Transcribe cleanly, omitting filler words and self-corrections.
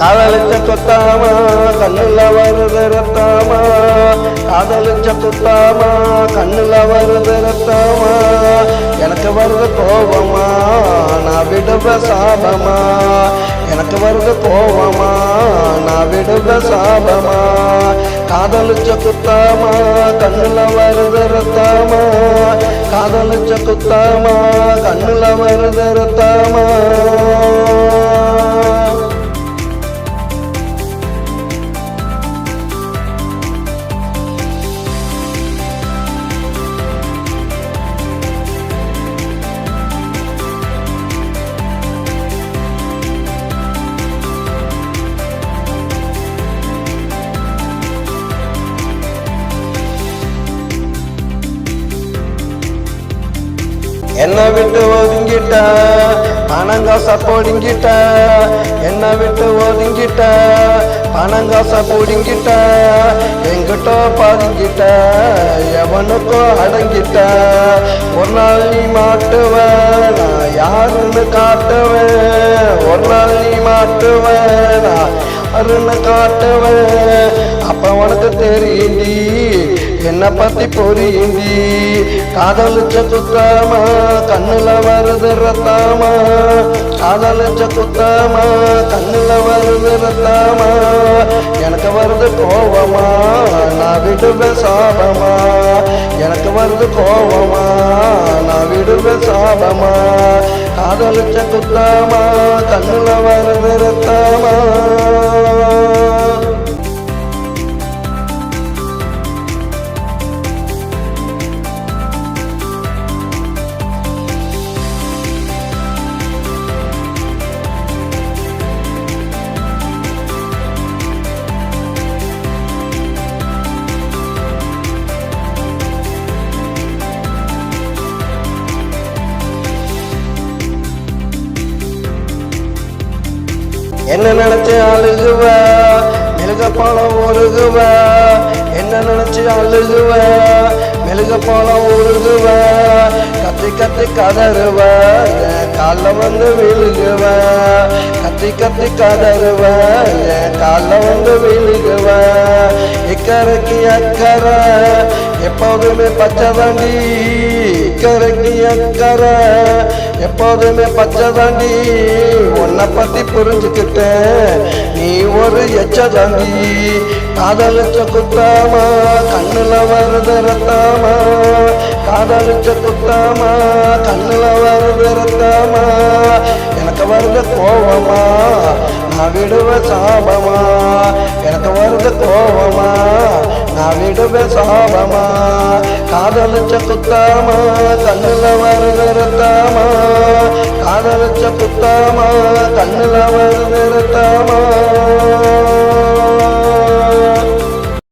காதலிச்ச குத்தாமா கண்ணுல வருது ரத்தாமா, காதலிச்ச குத்தாமா கண்ணுல வருது ரத்தாமா, எனக்கு வருது கோபமா நான் விடுவ சாபமா, எனக்கு வருது கோபமா நான் விடுவ சாபமா, காதலிச்ச குத்தாமா கண்ணுல வருது ரத்தாமா, காதலிச்ச குத்தாமா கண்ணுல வருது ரத்தாமா. என்னை விட்டு ஒதுங்கிட்ட பணங்காச பொடுங்கிட்ட, என்னை விட்டு ஒதுங்கிட்ட பணங்காச பொடுங்கிட்ட, எங்கிட்ட பதுங்கிட்ட எவனுக்கோ அடங்கிட்ட, ஒரு நாள் நீ மாட்டுவேன் நான் யாருன்னு காட்டுவேன், ஒரு நாள் நீ மாட்டுவேன் நான் யாருன்னு காட்டுவேன், அப்ப உனக்கு தெரியுண்டி என்ன பத்தி பொரியுண்டி, காதலிச்ச குத்தாமா கண்ணுல வருது ரத்தாமா, காதலிச்ச குத்தாமா கண்ணுல வருது ரத்தாமா, எனக்கு வருது கோபமா நான் விடுவ சாபமா, எனக்கு வருது கோபமா நான் விடுவ சாபமா, காதலிச்ச குத்தாமா கண்ணுல வருது ரத்தாமா. என்ன நினைச்சு அழுகுவ மெழுக பழம் உருகுவ, என்ன நினைச்சு அழுகுவ மெழுக பழம் உருகுவ, கத்தி கத்தி கதறுவ என் கால வந்து விழுகுவ, கத்தி கத்தி கதறுவ என் கால வந்து விழுகுவ, இக்கரைக்கு அக்கறை எப்போதுமே பச்சைதாண்டி, இக்கரைக்கு அக்கறை எப்போதுமே பச்சைதாண்டி, உன்னை பத்தி புரிஞ்சுக்கிட்டேன் நீ ஒரு எச்சதாண்டி, காதலிச்ச குத்தாமா கண்ணுல வருது ரத்தாமா, காதலிச்ச குத்தாமா கண்ணுல வருது ரத்தாமா, எனக்கு வருது கோபமா நான் விடுவ சாபமா, எனக்கு வருது கோபமா நான் விடுவ சாபமா, காதலிச்ச குத்தாமா கண்ணுல வருது ரத்தாமா, காதலிச்ச குத்தாமா கண்ணுல வருது ரத்தாமா.